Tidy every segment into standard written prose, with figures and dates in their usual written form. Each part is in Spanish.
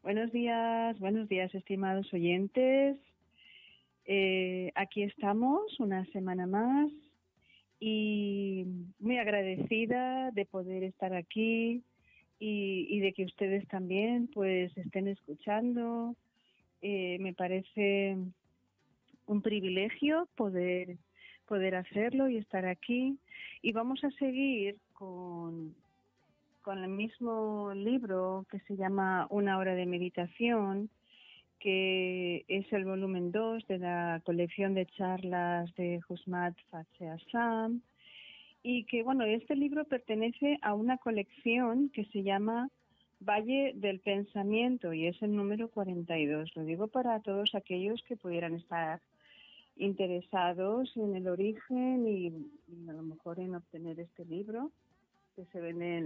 Buenos días, estimados oyentes. Aquí estamos una semana más y muy agradecida de poder estar aquí y de que ustedes también pues estén escuchando. Me parece un privilegio poder hacerlo y estar aquí. Y vamos a seguir con el mismo libro que se llama Una hora de meditación, que es el volumen 2 de la colección de charlas de Husmat Fatseasam, y que, bueno, este libro pertenece a una colección que se llama Valle del Pensamiento y es el número 42. Lo digo para todos aquellos que pudieran estar interesados en el origen y a lo mejor en obtener este libro, que se vende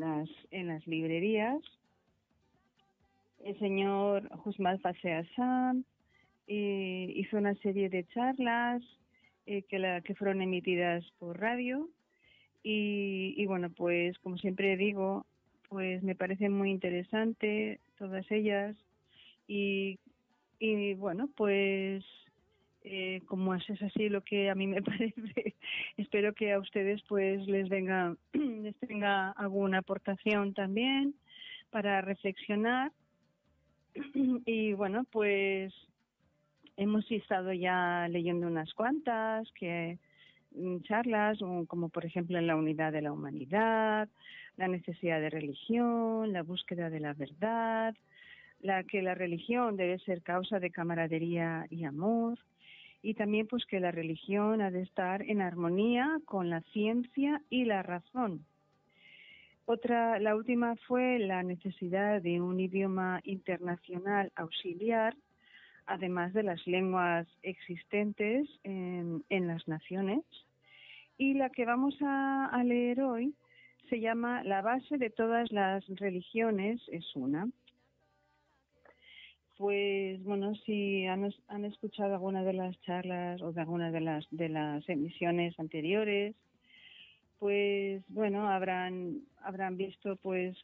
en las librerías. El señor Husmat Fatseasam hizo una serie de charlas que fueron emitidas por radio y bueno, pues como siempre digo, pues me parece muy interesante todas ellas y bueno, pues como es así lo que a mí me parece, espero que a ustedes pues les tenga alguna aportación también para reflexionar. Y bueno, pues hemos estado ya leyendo unas cuantas charlas, como por ejemplo en la unidad de la humanidad, la necesidad de religión, la búsqueda de la verdad, que la religión debe ser causa de camaradería y amor, y también pues que la religión ha de estar en armonía con la ciencia y la razón. La última fue la necesidad de un idioma internacional auxiliar, además de las lenguas existentes en las naciones. Y la que vamos a leer hoy se llama La base de todas las religiones es una. Pues bueno, si han escuchado alguna de las charlas o de alguna de las emisiones anteriores, pues bueno, habrán visto pues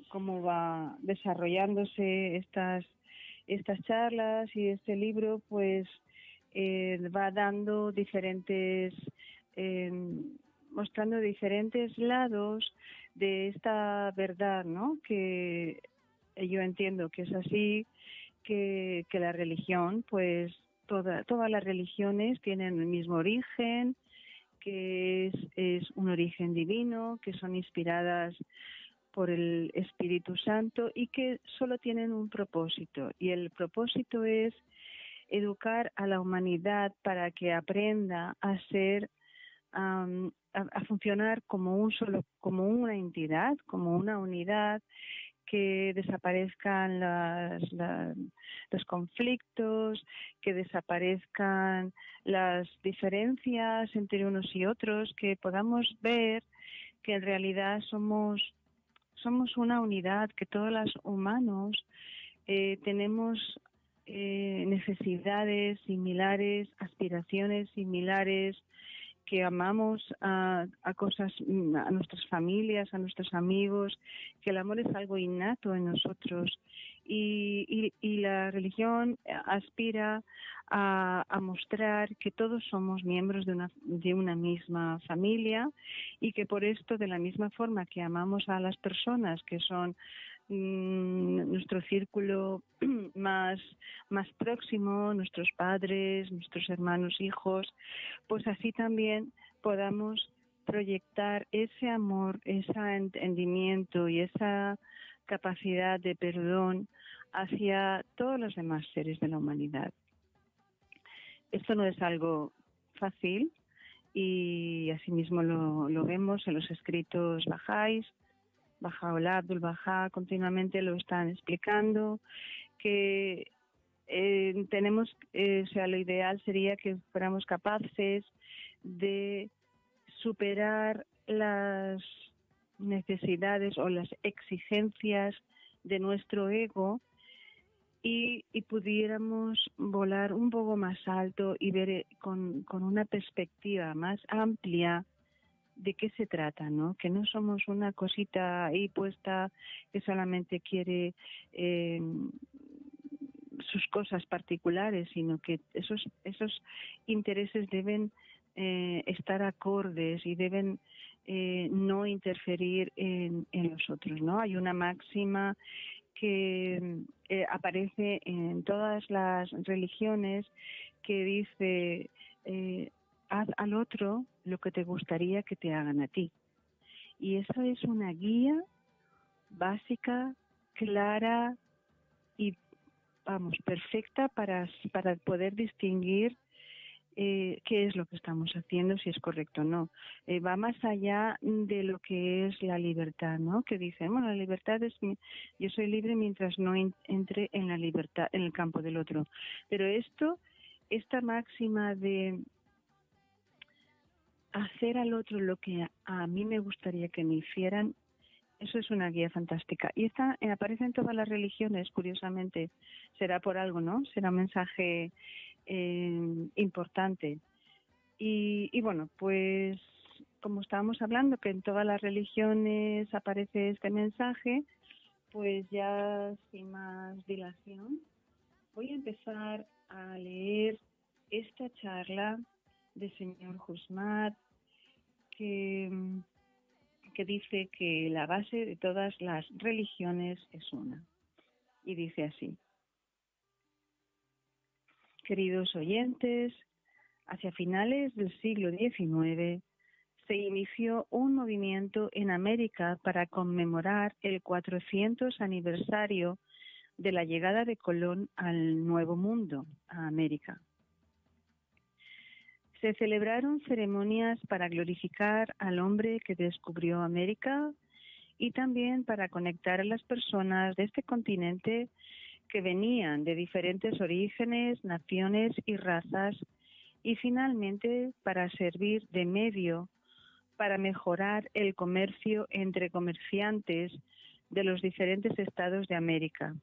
cómo va desarrollándose estas charlas, y este libro pues va dando mostrando diferentes lados de esta verdad, ¿no? Que yo entiendo que es así, que la religión, pues todas las religiones tienen el mismo origen, que es un origen divino, que son inspiradas por el Espíritu Santo y que solo tienen un propósito. Y el propósito es educar a la humanidad para que aprenda a ser, a funcionar como una entidad, como una unidad, que desaparezcan los conflictos, que desaparezcan las diferencias entre unos y otros, que podamos ver que en realidad somos una unidad, que todos los humanos tenemos necesidades similares, aspiraciones similares, que amamos a nuestras familias, a nuestros amigos, que el amor es algo innato en nosotros, y la religión aspira a mostrar que todos somos miembros de una misma familia, y que por esto, de la misma forma que amamos a las personas que son nuestro círculo más próximo, nuestros padres, nuestros hermanos, hijos, pues así también podamos proyectar ese amor, ese entendimiento y esa capacidad de perdón hacia todos los demás seres de la humanidad. Esto no es algo fácil, y asimismo lo vemos en los escritos bahá'ís. Bahá'u'lláh, Abdul Bahá continuamente lo están explicando, que lo ideal sería que fuéramos capaces de superar las necesidades o las exigencias de nuestro ego y pudiéramos volar un poco más alto y ver con una perspectiva más amplia de qué se trata, ¿no? Que no somos una cosita ahí puesta que solamente quiere sus cosas particulares, sino que esos intereses deben estar acordes y deben no interferir en los otros, ¿no? Hay una máxima que aparece en todas las religiones que dice haz al otro lo que te gustaría que te hagan a ti. Y esa es una guía básica, clara y, vamos, perfecta para poder distinguir qué es lo que estamos haciendo, si es correcto o no. Va más allá de lo que es la libertad, ¿no? Que dicen, bueno, la libertad es, yo soy libre mientras no entre en la libertad, en el campo del otro. Pero esta máxima de hacer al otro lo que a mí me gustaría que me hicieran, eso es una guía fantástica. Y esta aparece en todas las religiones, curiosamente. Será por algo, ¿no? Será un mensaje importante. Y bueno, pues como estábamos hablando que en todas las religiones aparece este mensaje, pues ya sin más dilación voy a empezar a leer esta charla del señor Husmat que dice que la base de todas las religiones es una. Y dice así: queridos oyentes, hacia finales del siglo XIX se inició un movimiento en América para conmemorar el 400 aniversario de la llegada de Colón al Nuevo Mundo, a América. Se celebraron ceremonias para glorificar al hombre que descubrió América y también para conectar a las personas de este continente que venían de diferentes orígenes, naciones y razas, y finalmente para servir de medio para mejorar el comercio entre comerciantes de los diferentes estados de América,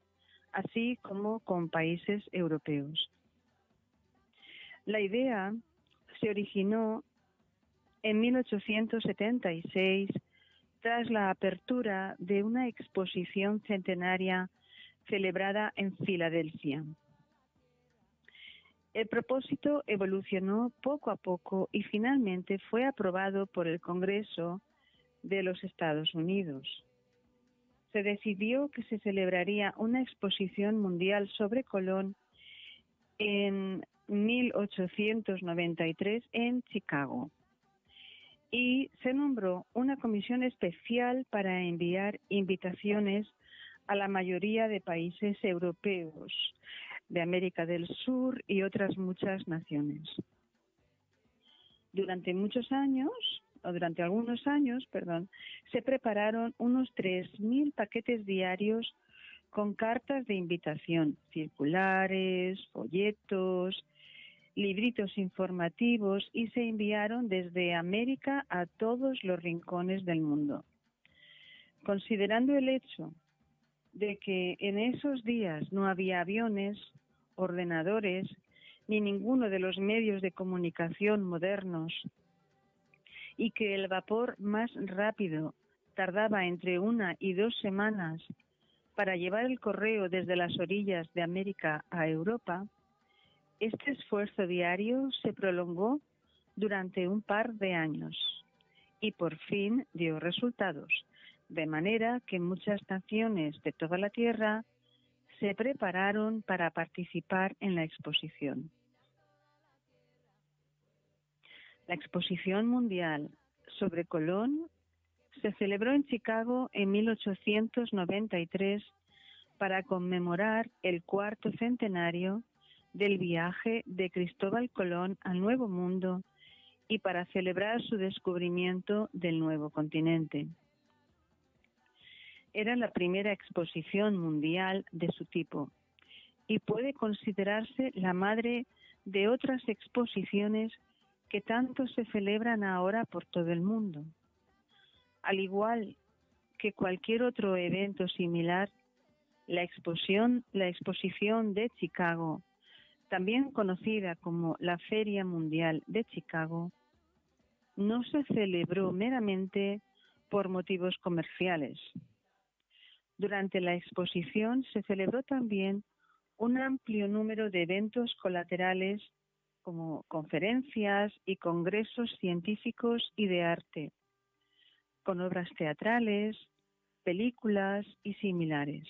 así como con países europeos. La idea se originó en 1876 tras la apertura de una exposición centenaria celebrada en Filadelfia. El propósito evolucionó poco a poco y finalmente fue aprobado por el Congreso de los Estados Unidos. Se decidió que se celebraría una exposición mundial sobre Colón en 1893 en Chicago y se nombró una comisión especial para enviar invitaciones a la mayoría de países europeos, de América del Sur y otras muchas naciones. Durante algunos años, se prepararon unos 3.000 paquetes diarios con cartas de invitación, circulares, folletos, libritos informativos y se enviaron desde América a todos los rincones del mundo. Considerando el hecho de que en esos días no había aviones, ordenadores, ni ninguno de los medios de comunicación modernos, y que el vapor más rápido tardaba entre 1 y 2 semanas para llevar el correo desde las orillas de América a Europa, este esfuerzo diario se prolongó durante un par de años y por fin dio resultados, de manera que muchas naciones de toda la Tierra se prepararon para participar en la exposición. La exposición mundial sobre Colón se celebró en Chicago en 1893 para conmemorar el 4º centenario del viaje de Cristóbal Colón al Nuevo Mundo y para celebrar su descubrimiento del nuevo continente. Era la primera exposición mundial de su tipo y puede considerarse la madre de otras exposiciones que tanto se celebran ahora por todo el mundo. Al igual que cualquier otro evento similar, la exposición de Chicago, también conocida como la Feria Mundial de Chicago, no se celebró meramente por motivos comerciales. Durante la exposición se celebró también un amplio número de eventos colaterales como conferencias y congresos científicos y de arte, con obras teatrales, películas y similares.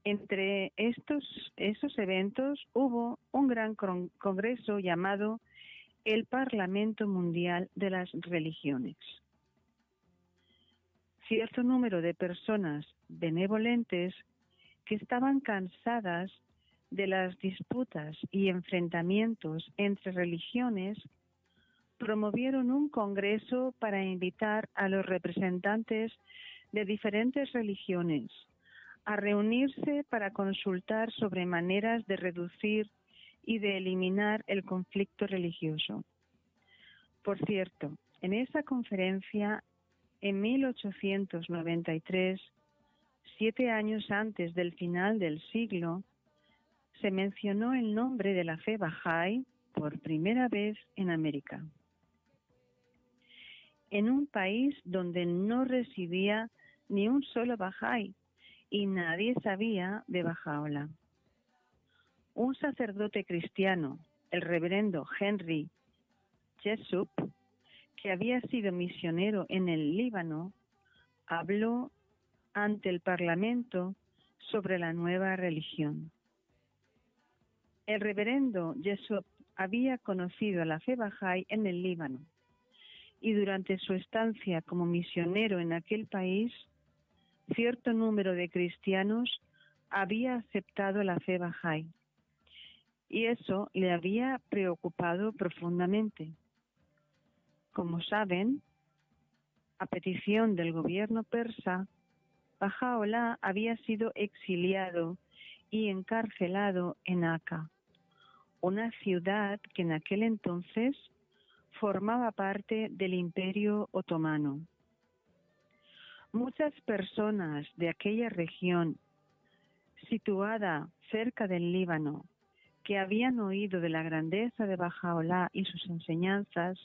Entre esos eventos hubo un gran congreso llamado el Parlamento Mundial de las Religiones. Cierto número de personas benevolentes que estaban cansadas de las disputas y enfrentamientos entre religiones promovieron un congreso para invitar a los representantes de diferentes religiones a reunirse para consultar sobre maneras de reducir y de eliminar el conflicto religioso. Por cierto, en esa conferencia, en 1893, 7 años antes del final del siglo, se mencionó el nombre de la fe Bahá'í por primera vez en América, en un país donde no residía ni un solo Bahá'í y nadie sabía de Baha'u'lláh. Un sacerdote cristiano, el reverendo Henry Jessup, que había sido misionero en el Líbano, habló ante el Parlamento sobre la nueva religión. El reverendo Jessup había conocido a la fe Bahá'í en el Líbano y durante su estancia como misionero en aquel país, cierto número de cristianos había aceptado la fe Bahá'í y eso le había preocupado profundamente. Como saben, a petición del gobierno persa, Baha'u'lláh había sido exiliado y encarcelado en Akka, una ciudad que en aquel entonces formaba parte del Imperio Otomano. Muchas personas de aquella región, situada cerca del Líbano, que habían oído de la grandeza de Baha'u'lláh y sus enseñanzas,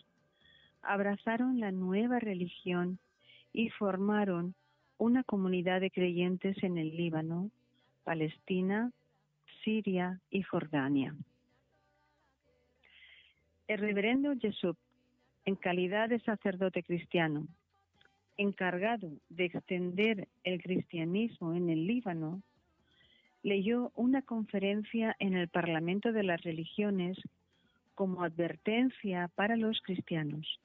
abrazaron la nueva religión y formaron una comunidad de creyentes en el Líbano, Palestina, Siria y Jordania. El reverendo Jessup, en calidad de sacerdote cristiano, encargado de extender el cristianismo en el Líbano, leyó una conferencia en el Parlamento de las Religiones como advertencia para los cristianos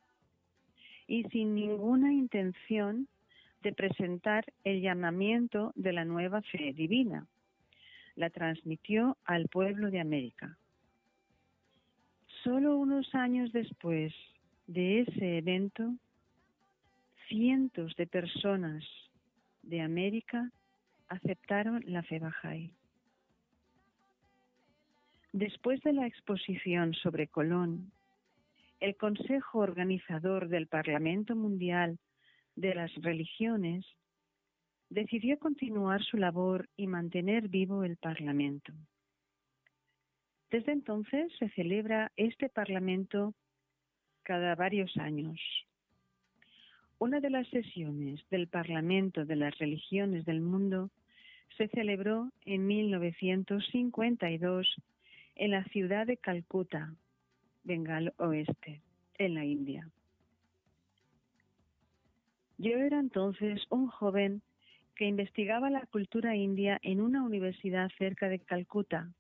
y sin ninguna intención de presentar el llamamiento de la nueva fe divina. La transmitió al pueblo de América. Solo unos años después de ese evento, cientos de personas de América aceptaron la fe Bahá'í. Después de la exposición sobre Colón, el Consejo Organizador del Parlamento Mundial de las Religiones decidió continuar su labor y mantener vivo el Parlamento. Desde entonces se celebra este Parlamento cada varios años. Una de las sesiones del Parlamento de las Religiones del Mundo se celebró en 1952 en la ciudad de Calcuta, Bengal Oeste, en la India. Yo era entonces un joven que investigaba la cultura india en una universidad cerca de Calcuta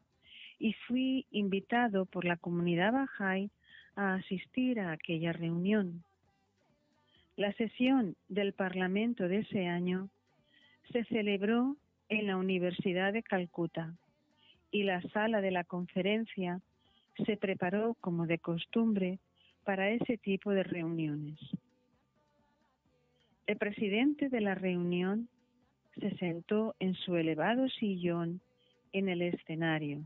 y fui invitado por la comunidad Bahá'í a asistir a aquella reunión. La sesión del Parlamento de ese año se celebró en la Universidad de Calcuta y la sala de la conferencia se preparó como de costumbre para ese tipo de reuniones. El presidente de la reunión se sentó en su elevado sillón en el escenario.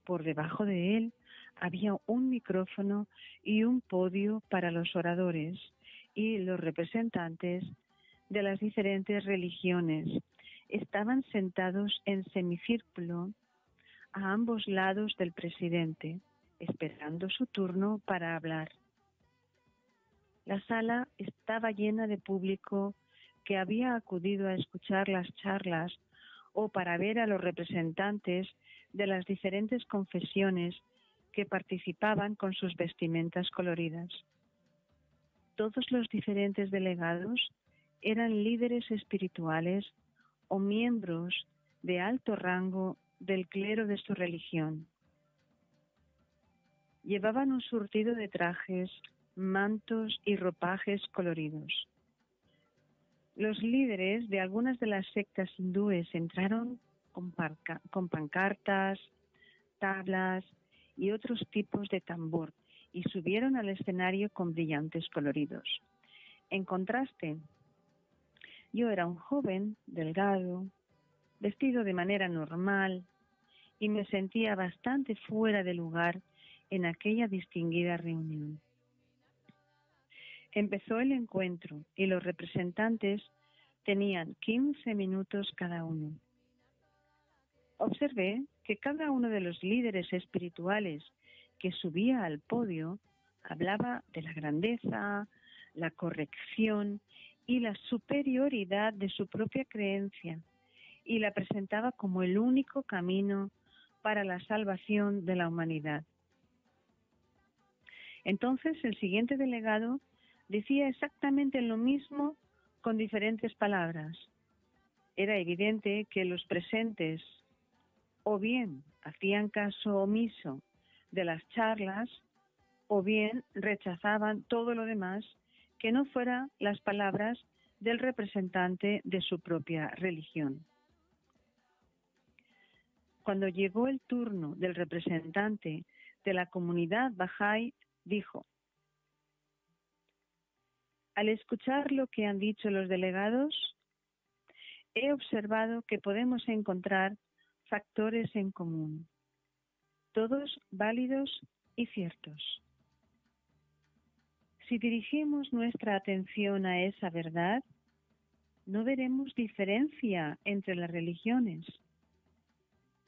Por debajo de él había un micrófono y un podio para los oradores y los representantes de las diferentes religiones. Estaban sentados en semicírculo a ambos lados del presidente, esperando su turno para hablar. La sala estaba llena de público que había acudido a escuchar las charlas o para ver a los representantes de las diferentes confesiones que participaban con sus vestimentas coloridas. Todos los diferentes delegados eran líderes espirituales o miembros de alto rango del clero de su religión. Llevaban un surtido de trajes, mantos y ropajes coloridos. Los líderes de algunas de las sectas hindúes entraron con pancartas, tablas y otros tipos de tambor y subieron al escenario con brillantes coloridos. En contraste, yo era un joven, delgado, vestido de manera normal y me sentía bastante fuera de lugar en aquella distinguida reunión. Empezó el encuentro y los representantes tenían 15 minutos cada uno. Observé que cada uno de los líderes espirituales que subía al podio hablaba de la grandeza, la corrección y la superioridad de su propia creencia y la presentaba como el único camino para la salvación de la humanidad. Entonces el siguiente delegado decía exactamente lo mismo con diferentes palabras. Era evidente que los presentes o bien hacían caso omiso de las charlas o bien rechazaban todo lo demás que no fuera las palabras del representante de su propia religión. Cuando llegó el turno del representante de la comunidad Bahá'í, dijo: al escuchar lo que han dicho los delegados, he observado que podemos encontrar factores en común, todos válidos y ciertos. Si dirigimos nuestra atención a esa verdad, no veremos diferencia entre las religiones,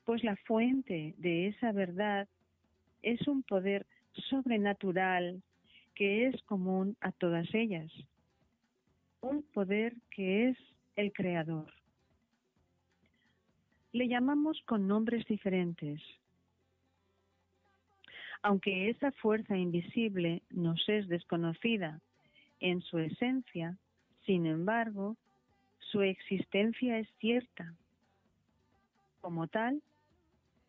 pues la fuente de esa verdad es un poder sobrenatural que es común a todas ellas, un poder que es el Creador. Le llamamos con nombres diferentes. Aunque esa fuerza invisible nos es desconocida en su esencia, sin embargo, su existencia es cierta. Como tal,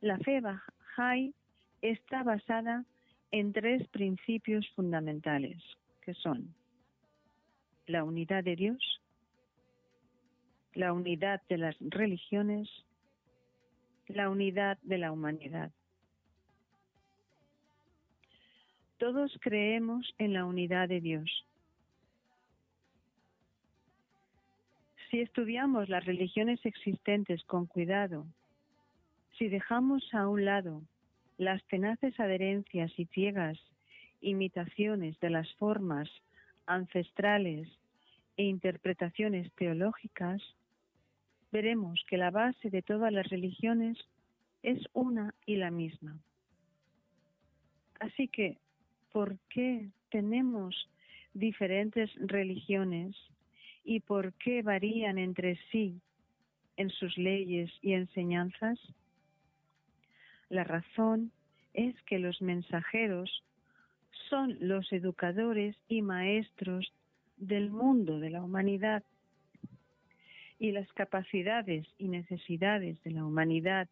la fe Bahá'í está basada en 3 principios fundamentales, que son la unidad de Dios, la unidad de las religiones, la unidad de la humanidad. Todos creemos en la unidad de Dios. Si estudiamos las religiones existentes con cuidado, si dejamos a un lado las tenaces adherencias y ciegas imitaciones de las formas ancestrales e interpretaciones teológicas, veremos que la base de todas las religiones es una y la misma. Así que, ¿por qué tenemos diferentes religiones y por qué varían entre sí en sus leyes y enseñanzas? La razón es que los mensajeros son los educadores y maestros del mundo de la humanidad, y las capacidades y necesidades de la humanidad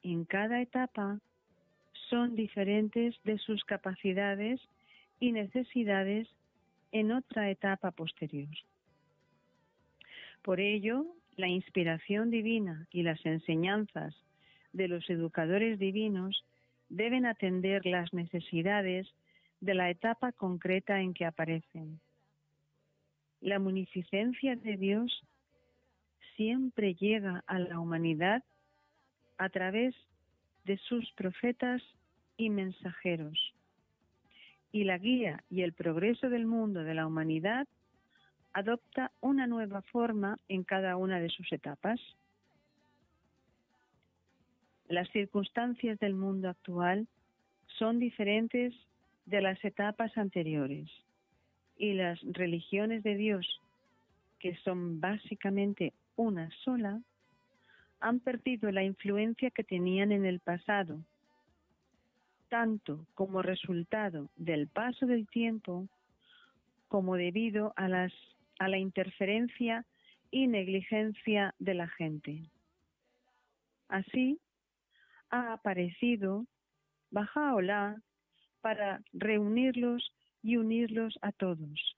en cada etapa son diferentes de sus capacidades y necesidades en otra etapa posterior. Por ello, la inspiración divina y las enseñanzas de los educadores divinos deben atender las necesidades de la etapa concreta en que aparecen. La munificencia de Dios siempre llega a la humanidad a través de sus profetas y mensajeros, y la guía y el progreso del mundo de la humanidad adopta una nueva forma en cada una de sus etapas. Las circunstancias del mundo actual son diferentes de las etapas anteriores, y las religiones de Dios, que son básicamente una sola, han perdido la influencia que tenían en el pasado, tanto como resultado del paso del tiempo como debido a la interferencia y negligencia de la gente. Así, ha aparecido Bahá'u'lláh para reunirlos y unirlos a todos,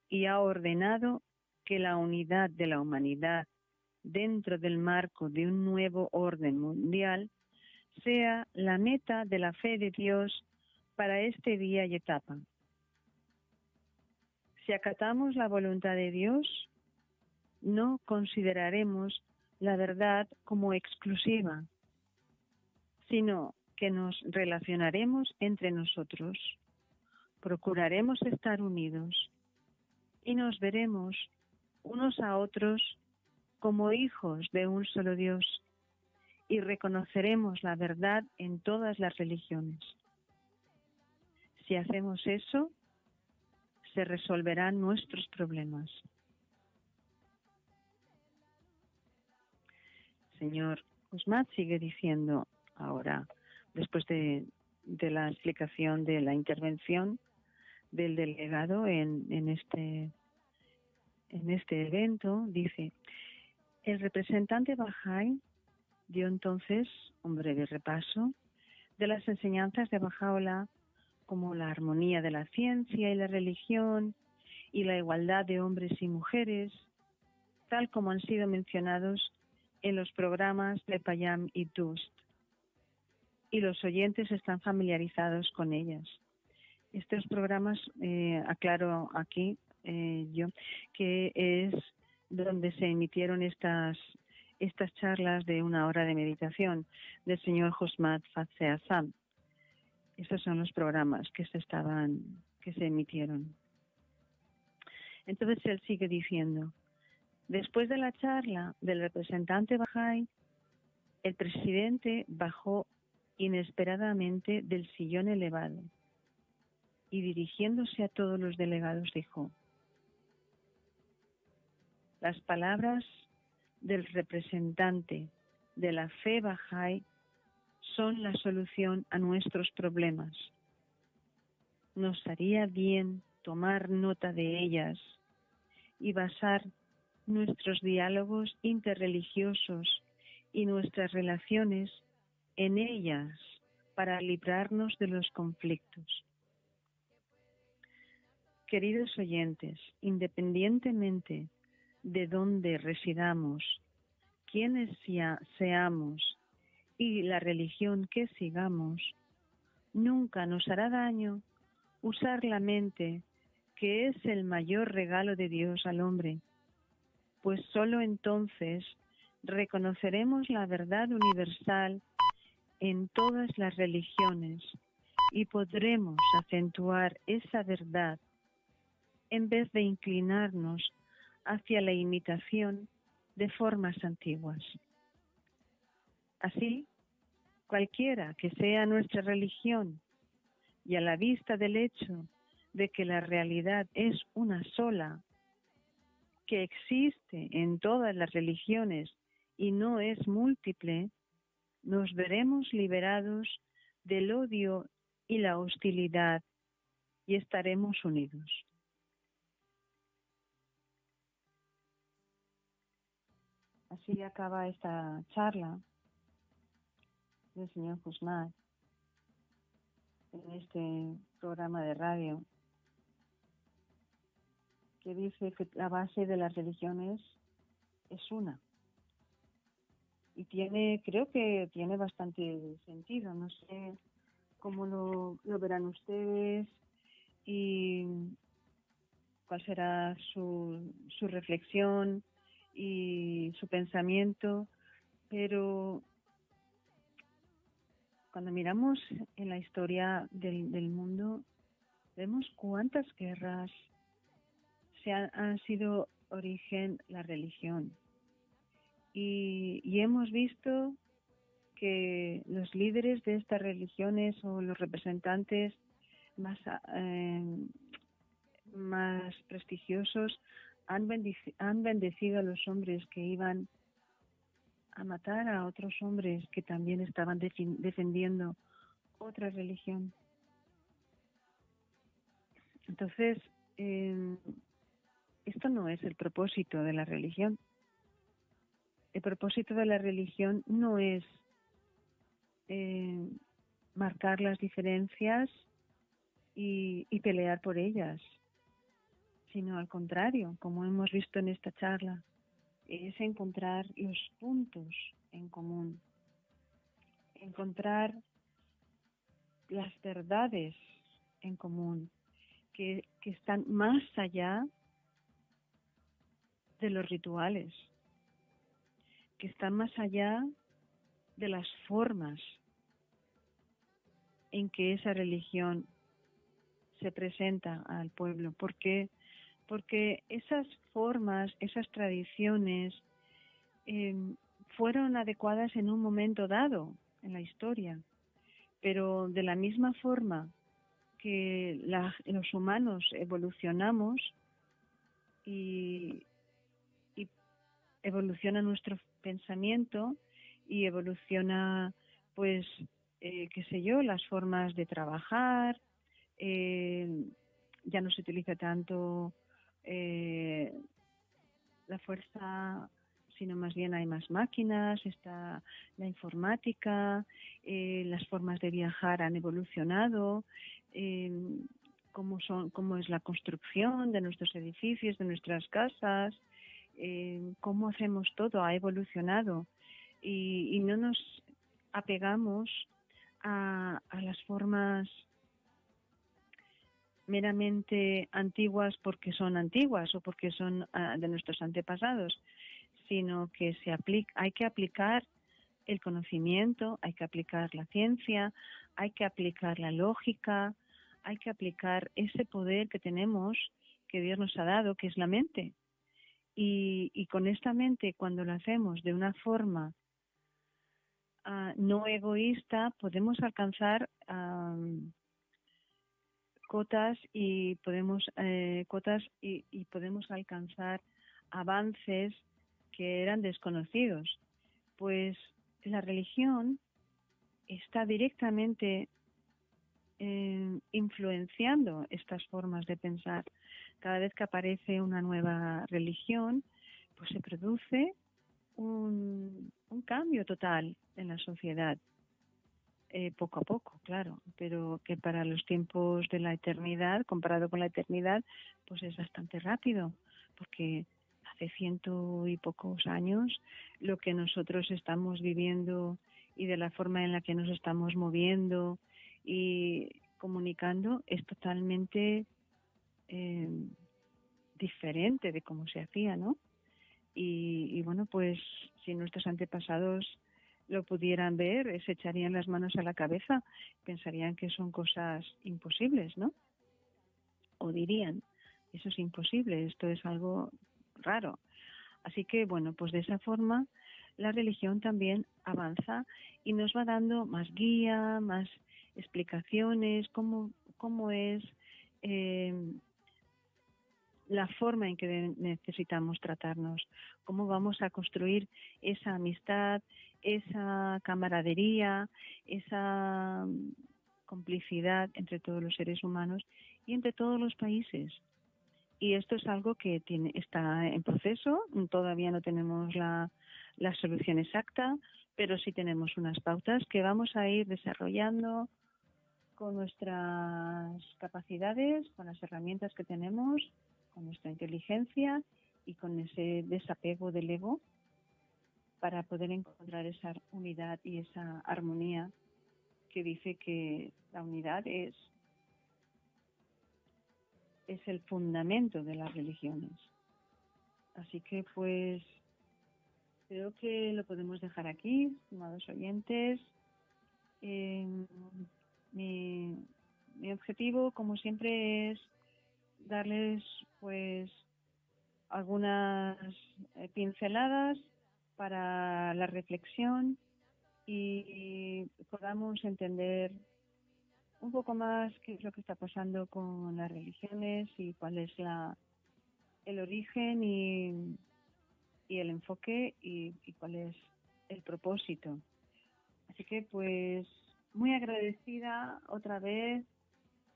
y ha ordenado que la unidad de la humanidad dentro del marco de un nuevo orden mundial sea la meta de la fe de Dios para este día y etapa. Si acatamos la voluntad de Dios, no consideraremos la verdad como exclusiva, sino que nos relacionaremos entre nosotros, procuraremos estar unidos y nos veremos unos a otros como hijos de un solo Dios y reconoceremos la verdad en todas las religiones. Si hacemos eso, se resolverán nuestros problemas. Señor Usmat sigue diciendo ahora, después de la explicación de la intervención del delegado en este evento, dice: el representante Bahá'í dio entonces un breve repaso de las enseñanzas de Bahá'u'lláh, como la armonía de la ciencia y la religión y la igualdad de hombres y mujeres, tal como han sido mencionados en los programas de Payam y Dust, y los oyentes están familiarizados con ellas. Estos programas, aclaro aquí yo, que es donde se emitieron estas charlas de 1 hora de meditación del señor Husmat Fatse Azam. Estos son los programas que se emitieron. Entonces él sigue diciendo: después de la charla del representante Bahá'í, el presidente bajó inesperadamente del sillón elevado y, dirigiéndose a todos los delegados, dijo: las palabras del representante de la fe Bahá'í son la solución a nuestros problemas. Nos haría bien tomar nota de ellas y basar nuestros diálogos interreligiosos y nuestras relaciones en ellas para librarnos de los conflictos. Queridos oyentes, independientemente de dónde residamos, quiénes seamos y la religión que sigamos, nunca nos hará daño usar la mente, que es el mayor regalo de Dios al hombre, pues sólo entonces reconoceremos la verdad universal en todas las religiones y podremos acentuar esa verdad en vez de inclinarnos hacia la imitación de formas antiguas. Así, cualquiera que sea nuestra religión, y a la vista del hecho de que la realidad es una sola, que existe en todas las religiones y no es múltiple, nos veremos liberados del odio y la hostilidad y estaremos unidos. Así acaba esta charla del señor Husmat en este programa de radio, que dice que la base de las religiones es una. Y creo que tiene bastante sentido. No sé cómo lo verán ustedes y cuál será su reflexión y su pensamiento, pero cuando miramos en la historia del mundo, vemos cuántas guerras han sido origen la religión. Y hemos visto que los líderes de estas religiones o los representantes más prestigiosos han bendecido a los hombres que iban a matar a otros hombres que también estaban defendiendo otra religión. Entonces, esto no es el propósito de la religión. El propósito de la religión no es marcar las diferencias y pelear por ellas, sino al contrario, como hemos visto en esta charla, es encontrar los puntos en común, encontrar las verdades en común, que están más allá de los rituales, que están más allá de las formas en que esa religión se presenta al pueblo. ¿Por qué? Porque esas formas, esas tradiciones fueron adecuadas en un momento dado en la historia, pero de la misma forma que los humanos evolucionamos y evoluciona nuestro pensamiento y evoluciona, pues, qué sé yo, las formas de trabajar, ya no se utiliza tanto la fuerza, sino más bien hay más máquinas, está la informática, las formas de viajar han evolucionado, cómo es la construcción de nuestros edificios, de nuestras casas, cómo hacemos todo, ha evolucionado y no nos apegamos a las formas meramente antiguas porque son antiguas o porque son de nuestros antepasados, sino que hay que aplicar el conocimiento, hay que aplicar la ciencia, hay que aplicar la lógica, hay que aplicar ese poder que tenemos, que Dios nos ha dado, que es la mente. Y con esta mente, cuando lo hacemos de una forma no egoísta, podemos alcanzar cotas y podemos alcanzar avances que eran desconocidos. Pues la religión está directamente influenciando estas formas de pensar. Cada vez que aparece una nueva religión, pues se produce un cambio total en la sociedad, poco a poco, claro, pero que para los tiempos de la eternidad, comparado con la eternidad, pues es bastante rápido, porque hace 100 y pocos años lo que nosotros estamos viviendo y de la forma en la que nos estamos moviendo y comunicando es totalmente diferente de cómo se hacía, ¿no? Y bueno, pues si nuestros antepasados lo pudieran ver, se echarían las manos a la cabeza, pensarían que son cosas imposibles, ¿no? O dirían, eso es imposible, esto es algo raro. Así que, bueno, pues de esa forma la religión también avanza y nos va dando más guía, más explicaciones, cómo es la forma en que necesitamos tratarnos, cómo vamos a construir esa amistad, esa camaradería, esa complicidad entre todos los seres humanos y entre todos los países. Y esto es algo que está en proceso, todavía no tenemos la solución exacta, pero sí tenemos unas pautas que vamos a ir desarrollando con nuestras capacidades, con las herramientas que tenemos, con nuestra inteligencia y con ese desapego del ego para poder encontrar esa unidad y esa armonía que dice que la unidad es el fundamento de las religiones. Así que pues creo que lo podemos dejar aquí, estimados oyentes. Mi objetivo, como siempre, es darles pues algunas pinceladas para la reflexión y podamos entender un poco más qué es lo que está pasando con las religiones y cuál es el origen y el enfoque y cuál es el propósito. Así que pues muy agradecida otra vez,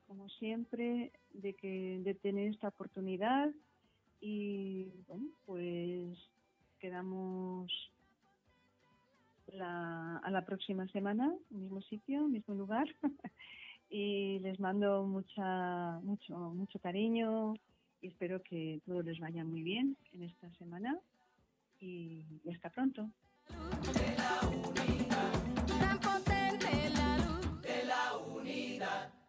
como siempre, de tener esta oportunidad y bueno, pues quedamos a la próxima semana, mismo sitio, mismo lugar y les mando mucho cariño y espero que todo les vaya muy bien en esta semana y hasta pronto. De la unidad, tan potente la luz de la unidad.